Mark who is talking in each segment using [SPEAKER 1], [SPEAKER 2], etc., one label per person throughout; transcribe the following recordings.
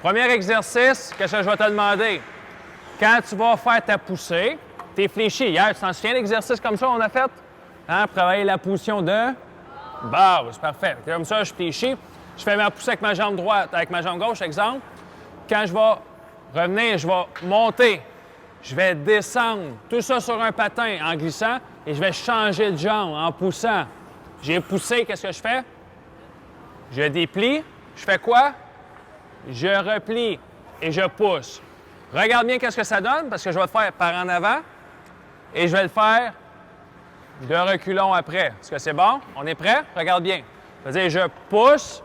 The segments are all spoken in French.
[SPEAKER 1] Premier exercice, qu'est-ce que je vais te demander? Quand tu vas faire ta poussée, tu es fléchi. Hier, tu t'en souviens l'exercice comme ça on a fait? Hein, pour travailler la position de base. Parfait. Comme ça, je fléchis. Je fais ma poussée avec ma jambe droite, avec ma jambe gauche, exemple. Quand je vais revenir, je vais monter. Je vais descendre. Tout ça sur un patin en glissant et je vais changer de jambe en poussant. J'ai poussé, qu'est-ce que je fais? Je déplie. Je fais quoi? Je replie et je pousse. Regarde bien qu'est-ce que ça donne parce que je vais le faire par en avant et je vais le faire de reculons après. Est-ce que c'est bon? On est prêt? Regarde bien. C'est-à-dire, je pousse,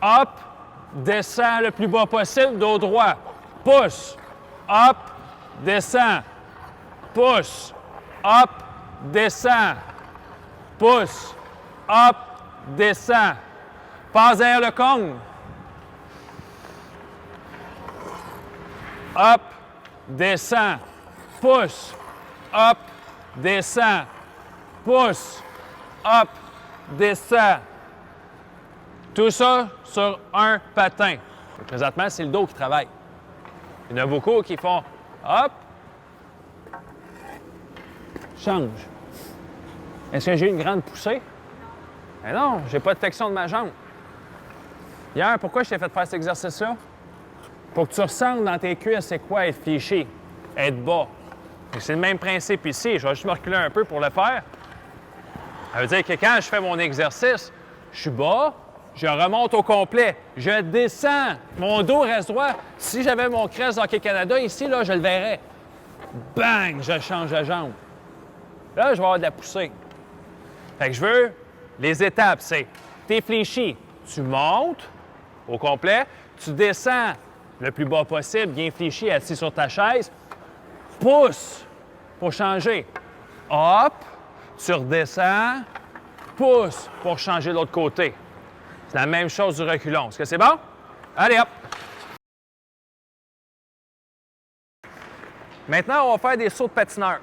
[SPEAKER 1] hop, descends le plus bas possible, dos droit. Pousse, hop, descends. Pousse, hop, descends. Pousse, hop, descends. Passe derrière le cône. Hop, descends. Pousse, hop, descends. Pousse, hop, descends. Tout ça sur un patin. Présentement, c'est le dos qui travaille. Il y en a beaucoup qui font hop, change. Est-ce que j'ai une grande poussée? Mais non, j'ai pas de flexion de ma jambe. Hier, pourquoi je t'ai fait faire cet exercice-là? Pour que tu ressentes dans tes cuisses, c'est quoi être fléchi, être bas. C'est le même principe ici. Je vais juste me reculer un peu pour le faire. Ça veut dire que quand je fais mon exercice, je suis bas, je remonte au complet, je descends, mon dos reste droit. Si j'avais mon crest Hockey Canada ici, là, je le verrais. Bang! Je change de jambe. Là, je vais avoir de la poussée. Fait que je veux les étapes, c'est t'es fléchi, tu montes au complet, tu descends le plus bas possible, bien fléchi, assis sur ta chaise, pousse pour changer. Hop, tu redescends, pousse pour changer de l'autre côté. C'est la même chose du reculon. Est-ce que c'est bon? Allez, hop! Maintenant, on va faire des sauts de patineur.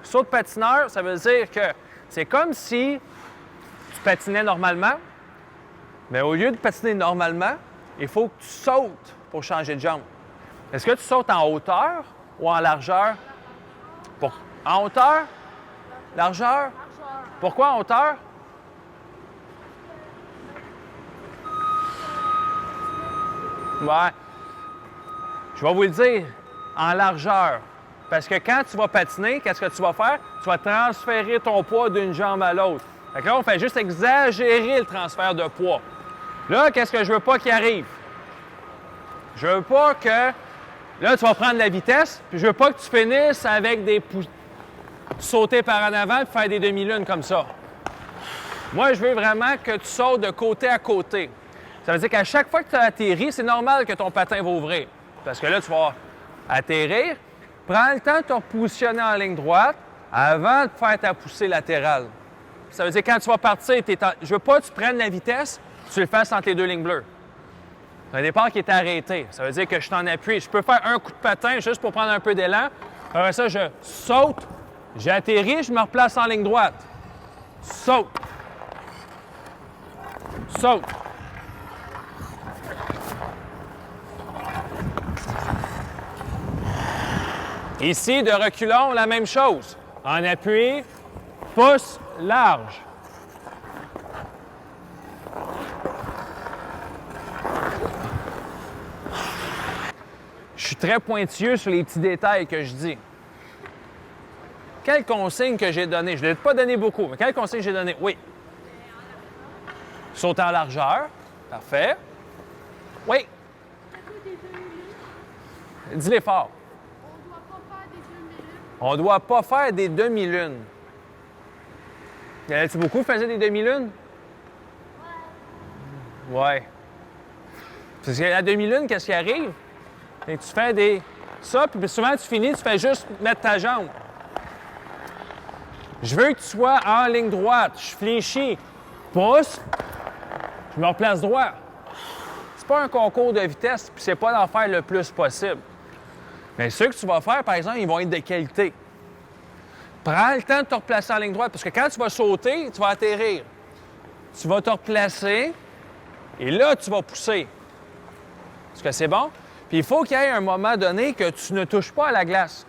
[SPEAKER 1] Saut de patineur, ça veut dire que c'est comme si tu patinais normalement, mais au lieu de patiner normalement, il faut que tu sautes pour changer de jambe. Est-ce que tu sautes en hauteur ou en largeur? En hauteur? Largeur? Pourquoi en hauteur? Ouais. Je vais vous le dire, en largeur. Parce que quand tu vas patiner, qu'est-ce que tu vas faire? Tu vas transférer ton poids d'une jambe à l'autre. Fait que là, on fait juste exagérer le transfert de poids. Là, qu'est-ce que je veux pas qu'il arrive? Je veux pas que... Là, tu vas prendre la vitesse, puis je veux pas que tu finisses avec des sauter par en avant et faire des demi-lunes comme ça. Moi, je veux vraiment que tu sautes de côté à côté. Ça veut dire qu'à chaque fois que tu atterris, c'est normal que ton patin va ouvrir. Parce que là, tu vas atterrir. Prends le temps de te repositionner en ligne droite avant de faire ta poussée latérale. Ça veut dire que quand tu vas partir, je veux pas que tu prennes la vitesse, tu le fasses entre les deux lignes bleues. C'est un départ qui est arrêté. Ça veut dire que je t'en appuie. Je peux faire un coup de patin juste pour prendre un peu d'élan. Après ça, je saute, j'atterris, je me replace en ligne droite. Saute. Saute. Ici, de reculons, la même chose. En appui, pouce large. Je suis très pointilleux sur les petits détails que je dis. Quelles consignes que j'ai données? Je ne l'ai pas donné beaucoup, mais quelles consignes j'ai données? Oui. Sauter en largeur. Parfait. Oui. Dis-les fort. On ne doit pas faire des demi-lunes. Y en a-t-il beaucoup qui faisaient des demi-lunes? Oui. Ouais. Parce que la demi-lune, qu'est-ce qui arrive? Et tu fais des... ça, puis souvent tu finis, tu fais juste mettre ta jambe. Je veux que tu sois en ligne droite. Je fléchis. Pousse. Je me replace droit. C'est pas un concours de vitesse, puis c'est pas d'en faire le plus possible. Mais ceux que tu vas faire, par exemple, ils vont être de qualité. Prends le temps de te replacer en ligne droite, parce que quand tu vas sauter, tu vas atterrir. Tu vas te replacer, et là, tu vas pousser. Est-ce que c'est bon? Puis il faut qu'il y ait un moment donné que tu ne touches pas à la glace.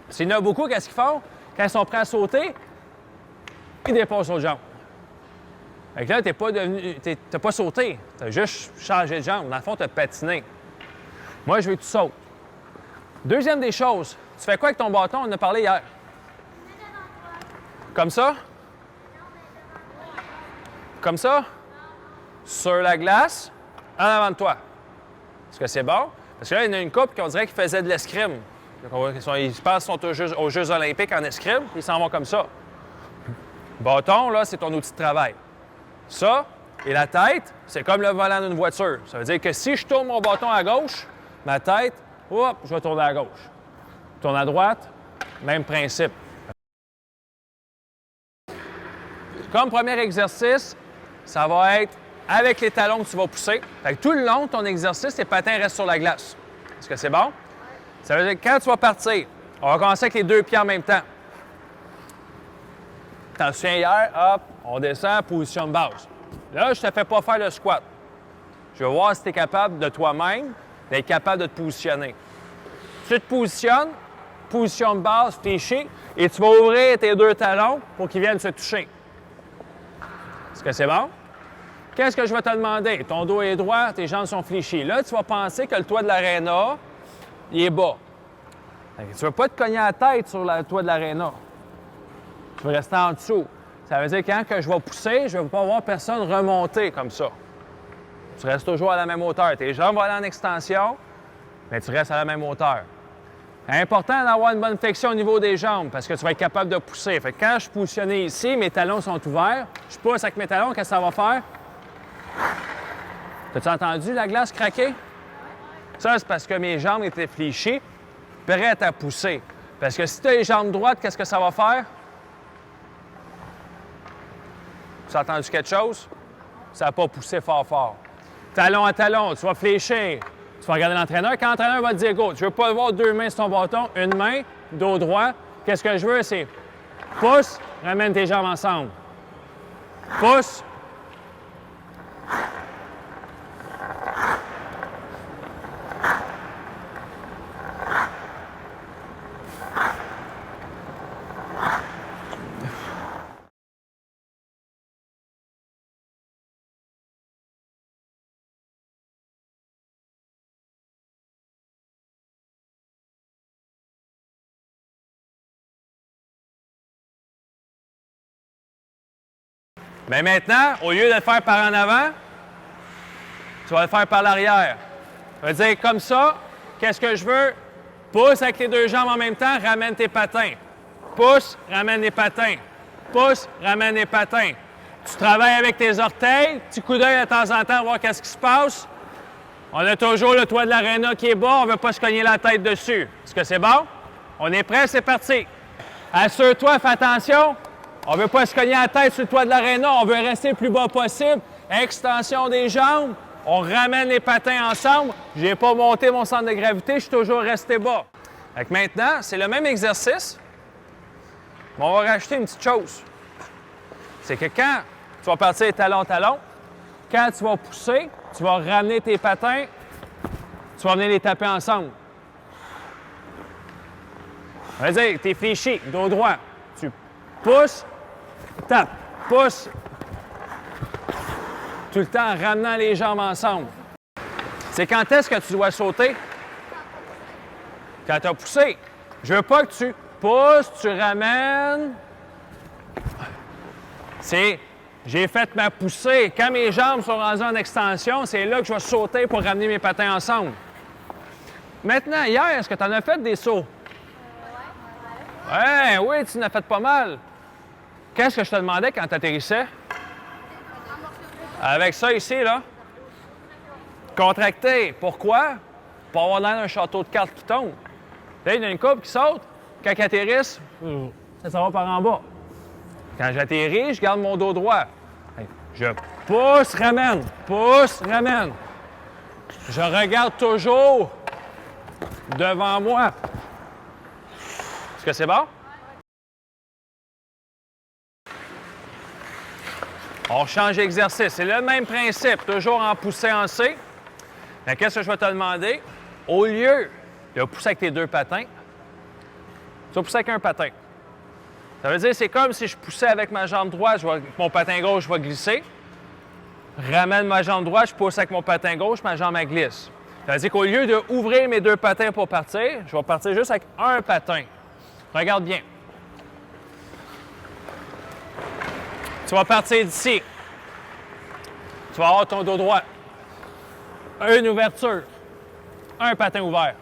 [SPEAKER 1] S'il y en a beaucoup, qu'est-ce qu'ils font? Quand ils sont prêts à sauter, ils déposent l'autre jambe. Fait que là, tu n'as pas sauté. Tu as juste changé de jambe. Dans le fond, tu as patiné. Moi, je veux que tu sautes. Deuxième des choses, tu fais quoi avec ton bâton? On en a parlé hier. Comme ça? Comme ça? Sur la glace, en avant de toi. Est-ce que c'est bon? Parce que là, il y en a une couple qu'on dirait qu'ils faisaient de l'escrime. Ils pensent qu'ils sont aux Jeux olympiques en escrime, puis ils s'en vont comme ça. Bâton, là, c'est ton outil de travail. Ça et la tête, c'est comme le volant d'une voiture. Ça veut dire que si je tourne mon bâton à gauche, ma tête, hop, je vais tourner à gauche. Je tourne à droite, même principe. Comme premier exercice, ça va être avec les talons que tu vas pousser. Fait que tout le long de ton exercice, tes patins restent sur la glace. Est-ce que c'est bon? Ça veut dire que quand tu vas partir, on va commencer avec les deux pieds en même temps. T'en souviens hier, hop, on descend, position de base. Là, je ne te fais pas faire le squat. Je veux voir si tu es capable de toi-même d'être capable de te positionner. Tu te positionnes, position de base, fléchie, et tu vas ouvrir tes deux talons pour qu'ils viennent se toucher. Est-ce que c'est bon? Qu'est-ce que je vais te demander? Ton dos est droit, tes jambes sont fléchies. Là, tu vas penser que le toit de l'aréna, il est bas. Tu ne veux pas te cogner la tête sur le toit de l'aréna. Tu veux rester en dessous. Ça veut dire que quand je vais pousser, je ne vais pas voir personne remonter comme ça. Tu restes toujours à la même hauteur. Tes jambes vont aller en extension, mais tu restes à la même hauteur. C'est important d'avoir une bonne flexion au niveau des jambes parce que tu vas être capable de pousser. Fait que quand je suis positionné ici, mes talons sont ouverts, je pousse avec mes talons, qu'est-ce que ça va faire? As-tu entendu la glace craquer? Ça, c'est parce que mes jambes étaient fléchies, prêtes à pousser. Parce que si tu as les jambes droites, qu'est-ce que ça va faire? Tu as entendu quelque chose? Ça n'a pas poussé fort. Talon à talon, tu vas fléchir. Tu vas regarder l'entraîneur. Quand l'entraîneur va te dire « Go », tu ne veux pas avoir deux mains sur ton bâton, une main, dos droit. Qu'est-ce que je veux? C'est pousse, ramène tes jambes ensemble. Pousse. Mais maintenant, au lieu de le faire par en avant, tu vas le faire par l'arrière. Ça veut dire comme ça, qu'est-ce que je veux? Pousse avec les deux jambes en même temps, ramène tes patins. Pousse, ramène les patins. Pousse, ramène les patins. Tu travailles avec tes orteils, petit coup d'œil de temps en temps, voir qu'est-ce qui se passe. On a toujours le toit de l'aréna qui est bas, on ne veut pas se cogner la tête dessus. Est-ce que c'est bon? On est prêt, c'est parti. Assure-toi, fais attention. On ne veut pas se cogner la tête sur le toit de l'aréna, on veut rester le plus bas possible. Extension des jambes, on ramène les patins ensemble. Je n'ai pas monté mon centre de gravité, je suis toujours resté bas. Fait que maintenant, c'est le même exercice, mais on va rajouter une petite chose. C'est que quand tu vas partir talon-talon, quand tu vas pousser, tu vas ramener tes patins, tu vas venir les taper ensemble. Vas-y, tu es fléchi, dos droit. Tu pousses, tape, pousse. Tout le temps en ramenant les jambes ensemble. C'est quand est-ce que tu dois sauter? Quand tu as poussé. Je veux pas que tu pousses, tu ramènes. C'est j'ai fait ma poussée. Quand mes jambes sont rendues en extension, c'est là que je vais sauter pour ramener mes patins ensemble. Maintenant, hier, est-ce que tu en as fait des sauts? Ouais, oui, tu en as fait pas mal. Qu'est-ce que je te demandais quand tu atterrissais? Avec ça ici, là. Contracté. Pourquoi? Pour avoir l'air d'un château de cartes qui tombe. Là, il y a une couple qui saute. Quand ils atterrissent, ça va par en bas. Quand j'atterris, je garde mon dos droit. Je pousse, ramène. Pousse, ramène. Je regarde toujours devant moi. Est-ce que c'est bon? On change d'exercice. C'est le même principe, toujours en poussée en C. Qu'est-ce que je vais te demander? Au lieu de pousser avec tes deux patins, tu vas pousser avec un patin. Ça veut dire que c'est comme si je poussais avec ma jambe droite, mon patin gauche va glisser. Ramène ma jambe droite, je pousse avec mon patin gauche, ma jambe elle glisse. Ça veut dire qu'au lieu d'ouvrir mes deux patins pour partir, je vais partir juste avec un patin. Regarde bien. Tu vas partir d'ici. Tu vas avoir ton dos droit. Une ouverture. Un patin ouvert.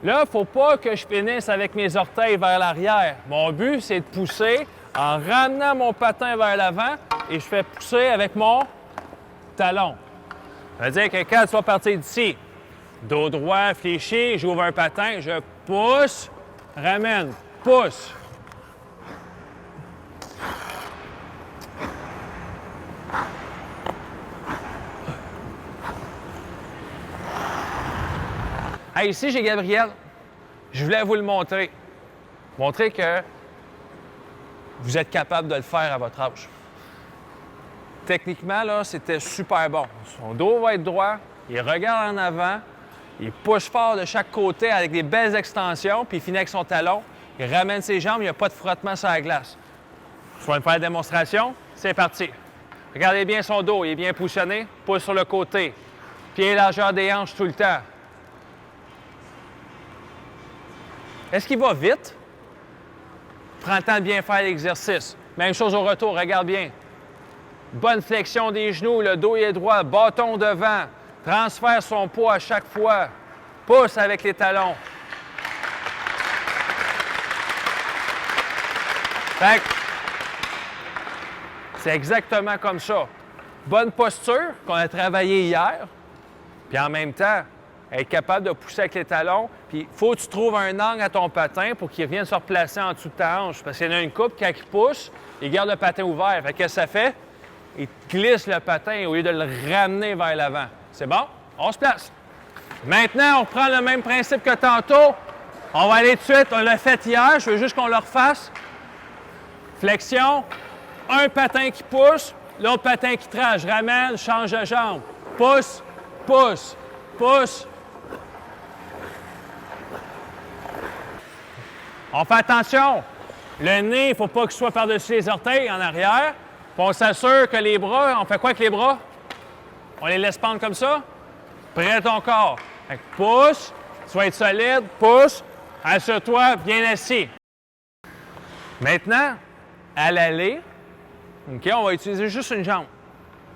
[SPEAKER 1] Là, il ne faut pas que je finisse avec mes orteils vers l'arrière. Mon but, c'est de pousser en ramenant mon patin vers l'avant et je fais pousser avec mon talon. Ça veut dire que quand tu vas partir d'ici, dos droit, fléchi, j'ouvre un patin, je pousse, ramène, pousse. Hey, ici, j'ai Gabriel. Je voulais vous le montrer. Montrer que vous êtes capable de le faire à votre âge. Techniquement, là, c'était super bon. Son dos va être droit, il regarde en avant, il pousse fort de chaque côté avec des belles extensions, puis il finit avec son talon, il ramène ses jambes, il n'y a pas de frottement sur la glace. Je vais me faire la démonstration. C'est parti. Regardez bien son dos, il est bien positionné, pousse sur le côté. Pied largeur des hanches tout le temps. Est-ce qu'il va vite? Prends le temps de bien faire l'exercice. Même chose au retour, regarde bien. Bonne flexion des genoux, le dos est droit, bâton devant. Transfère son poids à chaque fois. Pousse avec les talons. Fait que c'est exactement comme ça. Bonne posture qu'on a travaillé hier, puis en même temps, être capable de pousser avec les talons. Puis il faut que tu trouves un angle à ton patin pour qu'il revienne se replacer en dessous de ta hanche. Parce qu'il y en a une couple, quand il pousse, il garde le patin ouvert. Fait que ça fait? Il glisse le patin au lieu de le ramener vers l'avant. C'est bon? On se place. Maintenant, on reprend le même principe que tantôt. On va aller tout de suite. On l'a fait hier. Je veux juste qu'on le refasse. Flexion. Un patin qui pousse, l'autre patin qui trace. Je ramène, change de jambe. Pousse, pousse, pousse. On fait attention. Le nez, il ne faut pas qu'il soit par-dessus les orteils en arrière. Puis on s'assure que les bras, on fait quoi avec les bras? On les laisse pendre comme ça? Près ton corps. Fait que pousse, tu vas être solide, pousse, assure-toi, bien assis. Maintenant, à l'aller, OK, on va utiliser juste une jambe.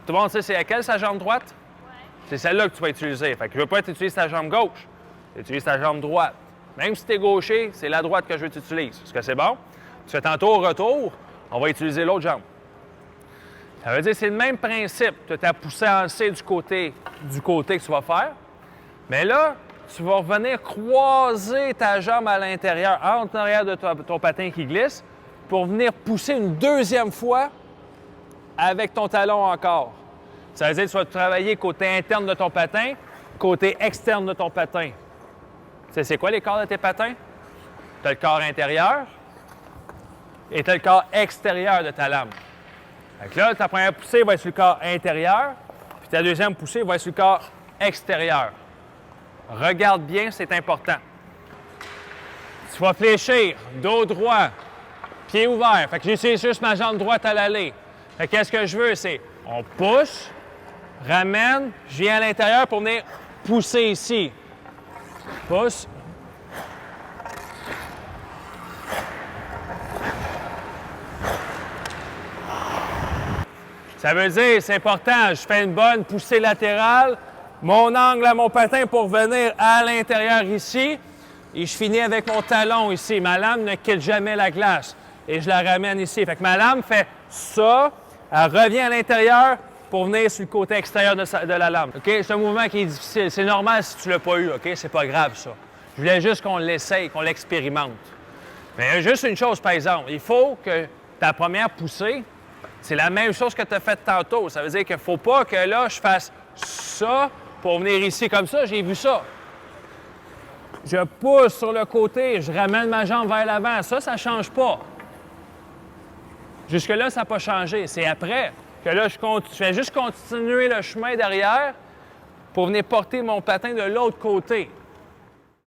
[SPEAKER 1] Tout le monde sait c'est laquelle, sa jambe droite? Oui. C'est celle-là que tu vas utiliser. Fait que je ne veux pas utiliser ta jambe gauche. Tu utilises ta jambe droite. Même si tu es gaucher, c'est la droite que je veux que tu utilises. Est-ce que c'est bon? Tu fais tantôt au retour, on va utiliser l'autre jambe. Ça veut dire que c'est le même principe. Tu as ta poussée en C du côté que tu vas faire. Mais là, tu vas revenir croiser ta jambe à l'intérieur, en arrière de ton patin qui glisse, pour venir pousser une deuxième fois avec ton talon encore. Ça veut dire que tu vas travailler côté interne de ton patin, côté externe de ton patin. Tu sais, c'est quoi les corps de tes patins? Tu as le corps intérieur et tu as le corps extérieur de ta lame. Fait que là, ta première poussée va être sur le corps intérieur, puis ta deuxième poussée va être sur le corps extérieur. Regarde bien, c'est important. Tu vas fléchir, dos droit, pied ouvert. Fait que j'utilise juste ma jambe droite à l'aller. Fait que qu'est-ce que je veux, c'est on pousse, ramène, je viens à l'intérieur pour venir pousser ici. Pousse. Ça veut dire, c'est important, je fais une bonne poussée latérale, mon angle à mon patin pour venir à l'intérieur ici, et je finis avec mon talon ici. Ma lame ne quitte jamais la glace, et je la ramène ici. Fait que ma lame fait ça, elle revient à l'intérieur pour venir sur le côté extérieur de la lame. OK? C'est un mouvement qui est difficile. C'est normal si tu ne l'as pas eu, OK? C'est pas grave, ça. Je voulais juste qu'on l'essaye, qu'on l'expérimente. Mais il y a juste une chose, par exemple. Il faut que ta première poussée, c'est la même chose que tu as fait tantôt. Ça veut dire qu'il ne faut pas que là, je fasse ça pour venir ici comme ça. J'ai vu ça. Je pousse sur le côté, je ramène ma jambe vers l'avant. Ça ne change pas. Jusque-là, ça n'a pas changé. C'est après que là, je fais juste continuer le chemin derrière pour venir porter mon patin de l'autre côté.